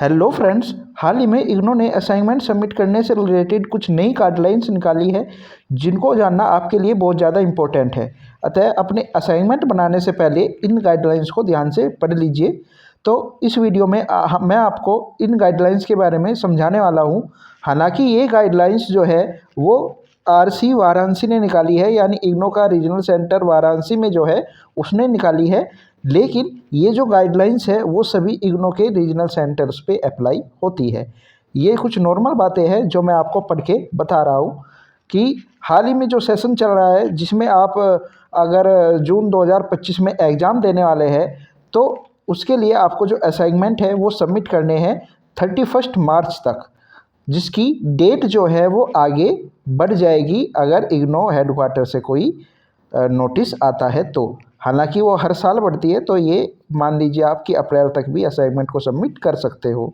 Hello friends, हाल ही में इग्नू ने assignment submit करने से रिलेटेड कुछ नई गाइडलाइंस निकाली है जिनको जानना आपके लिए बहुत ज़्यादा इम्पोर्टेंट है। अतः अपने असाइनमेंट बनाने से पहले इन गाइडलाइंस को ध्यान से पढ़ लीजिए। तो इस वीडियो में मैं आपको इन गाइडलाइंस के बारे में समझाने वाला हूँ। हालांकि ये गाइडलाइंस जो है वो आरसी वाराणसी ने निकाली है, यानी इग्नू का रीजनल सेंटर वाराणसी में जो है उसने निकाली है। लेकिन ये जो गाइडलाइंस है वो सभी इग्नू के रीजनल सेंटर्स पे अप्लाई होती है। ये कुछ नॉर्मल बातें हैं जो मैं आपको पढ़ के बता रहा हूँ कि हाल ही में जो सेशन चल रहा है जिसमें आप अगर जून 2025 में एग्ज़ाम देने वाले हैं तो उसके लिए आपको जो असाइनमेंट है वो सबमिट करने हैं 31 मार्च तक, जिसकी डेट जो है वो आगे बढ़ जाएगी अगर इग्नू हेडक्वार्टर से कोई नोटिस आता है तो। हालांकि वो हर साल बढ़ती है, तो ये मान लीजिए आप कि अप्रैल तक भी असाइनमेंट को सबमिट कर सकते हो।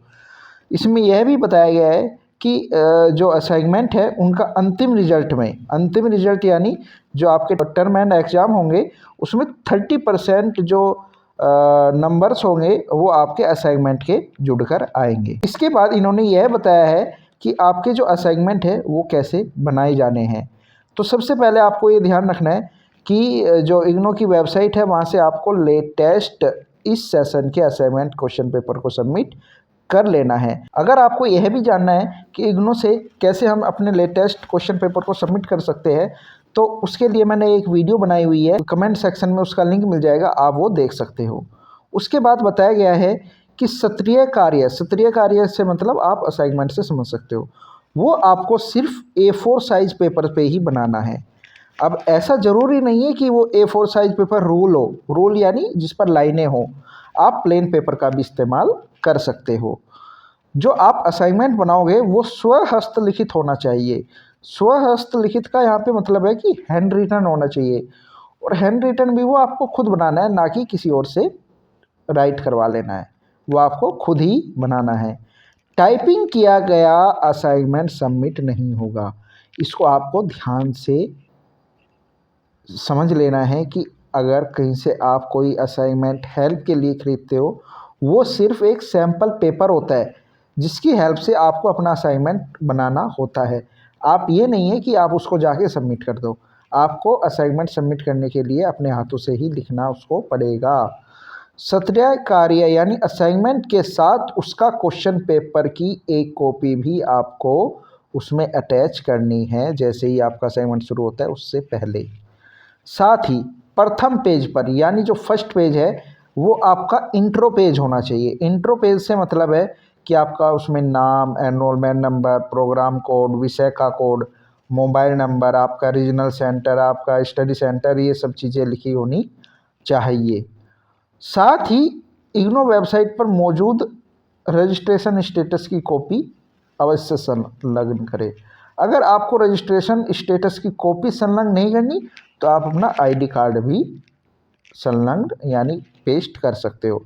इसमें यह भी बताया गया है कि जो असाइनमेंट है उनका अंतिम रिजल्ट यानी जो आपके टर्म एंड एग्ज़ाम होंगे उसमें 30% जो नंबर्स होंगे वो आपके असाइनमेंट के जुड़कर आएंगे। इसके बाद इन्होंने यह बताया है कि आपके जो असाइनमेंट है वो कैसे बनाए जाने हैं। तो सबसे पहले आपको ये ध्यान रखना है कि जो इग्नू की वेबसाइट है वहाँ से आपको लेटेस्ट इस सेशन के असाइनमेंट क्वेश्चन पेपर को सबमिट कर लेना है। अगर आपको यह भी जानना है कि इग्नू से कैसे हम अपने लेटेस्ट क्वेश्चन पेपर को सबमिट कर सकते हैं तो उसके लिए मैंने एक वीडियो बनाई हुई है, कमेंट सेक्शन में उसका लिंक मिल जाएगा, आप वो देख सकते हो। उसके बाद बताया गया है कि सत्रीय कार्य से मतलब आप असाइनमेंट से समझ सकते हो, वो आपको सिर्फ A4 साइज पेपर पे ही बनाना है। अब ऐसा ज़रूरी नहीं है कि वो A4 साइज पेपर रूल यानी जिस पर लाइनें हो, आप प्लेन पेपर का भी इस्तेमाल कर सकते हो। जो आप असाइनमेंट बनाओगे वो स्वहस्तलिखित होना चाहिए। स्वहस्तलिखित का यहाँ पे मतलब है कि हैंड रिटन होना चाहिए, और हैंड रिटन भी वो आपको खुद बनाना है, ना कि किसी और से राइट करवा लेना है, वो आपको खुद ही बनाना है। टाइपिंग किया गया असाइनमेंट सबमिट नहीं होगा। इसको आपको ध्यान से समझ लेना है कि अगर कहीं से आप कोई असाइनमेंट हेल्प के लिए खरीदते हो, वो सिर्फ एक सैम्पल पेपर होता है जिसकी हेल्प से आपको अपना असाइनमेंट बनाना होता है। आप ये नहीं है कि आप उसको जाके सबमिट कर दो, आपको असाइनमेंट सबमिट करने के लिए अपने हाथों से ही लिखना उसको पड़ेगा। सत्रीय कार्य यानी असाइनमेंट के साथ उसका क्वेश्चन पेपर की एक कॉपी भी आपको उसमें अटैच करनी है, जैसे ही आपका असाइनमेंट शुरू होता है उससे पहले। साथ ही प्रथम पेज पर यानी जो फर्स्ट पेज है वो आपका इंट्रो पेज होना चाहिए। इंट्रो पेज से मतलब है कि आपका उसमें नाम, एनरोलमेंट नंबर, प्रोग्राम कोड, विषय का कोड, मोबाइल नंबर, आपका रीजनल सेंटर, आपका स्टडी सेंटर, ये सब चीज़ें लिखी होनी चाहिए। साथ ही इग्नू वेबसाइट पर मौजूद रजिस्ट्रेशन स्टेटस की कॉपी अवश्य संलग्न करें। अगर आपको रजिस्ट्रेशन स्टेटस की कॉपी संलग्न नहीं करनी तो आप अपना आईडी कार्ड भी संलग्न यानी पेस्ट कर सकते हो।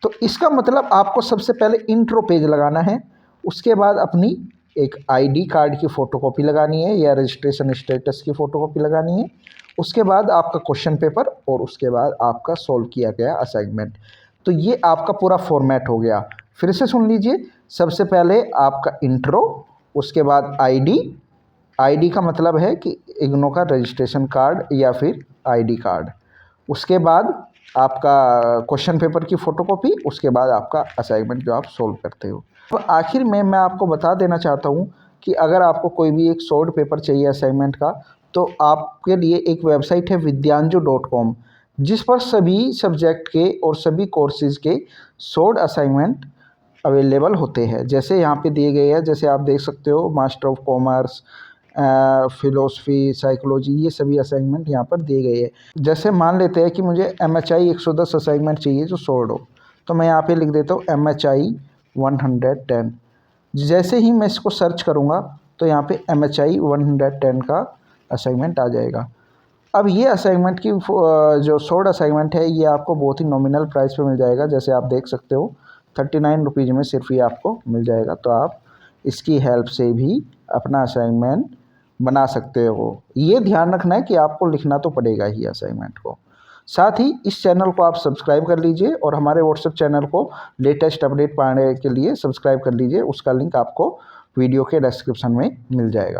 तो इसका मतलब आपको सबसे पहले इंट्रो पेज लगाना है, उसके बाद अपनी एक आईडी कार्ड की फ़ोटोकॉपी लगानी है या रजिस्ट्रेशन स्टेटस की फ़ोटोकॉपी लगानी है, उसके बाद आपका क्वेश्चन पेपर, और उसके बाद आपका सॉल्व किया गया असाइनमेंट। तो ये आपका पूरा फॉर्मेट हो गया। फिर से सुन लीजिए, सबसे पहले आपका इंट्रो, उसके बाद आईडी का मतलब है कि इग्नू का रजिस्ट्रेशन कार्ड या फिर आईडी कार्ड, उसके बाद आपका क्वेश्चन पेपर की फ़ोटोकॉपी, उसके बाद आपका असाइनमेंट जो आप सोल्व करते हो। तो आखिर में मैं आपको बता देना चाहता हूँ कि अगर आपको कोई भी एक सॉर्ट पेपर चाहिए असाइनमेंट का, तो आपके लिए एक वेबसाइट है vidyanju.com, जिस पर सभी सब्जेक्ट के और सभी कोर्सेज़ के सॉर्ट असाइनमेंट अवेलेबल होते हैं। जैसे यहाँ पे दिए गए हैं, जैसे आप देख सकते हो, master of commerce, philosophy, psychology, ये सभी असाइनमेंट यहाँ पर दिए गए हैं। जैसे मान लेते हैं कि मुझे MHI 110 असाइनमेंट चाहिए जो सॉर्ट हो, तो मैं यहाँ पे लिख देता हूँ MHI 110। जैसे ही मैं इसको सर्च करूँगा तो यहाँ पे MHI 110 का असाइनमेंट आ जाएगा। अब ये असाइनमेंट की जो सॉर्ट असाइनमेंट है ये आपको बहुत ही नॉमिनल प्राइस पे मिल जाएगा। जैसे आप देख सकते हो 39 रुपीज़ में सिर्फ ये आपको मिल जाएगा। तो आप इसकी हेल्प से भी अपना असाइनमेंट बना सकते हो। ये ध्यान रखना है कि आपको लिखना तो पड़ेगा ही असाइनमेंट को। साथ ही इस चैनल को आप सब्सक्राइब कर लीजिए और हमारे व्हाट्सएप चैनल को लेटेस्ट अपडेट पाने के लिए सब्सक्राइब कर लीजिए। उसका लिंक आपको वीडियो के डिस्क्रिप्शन में मिल जाएगा।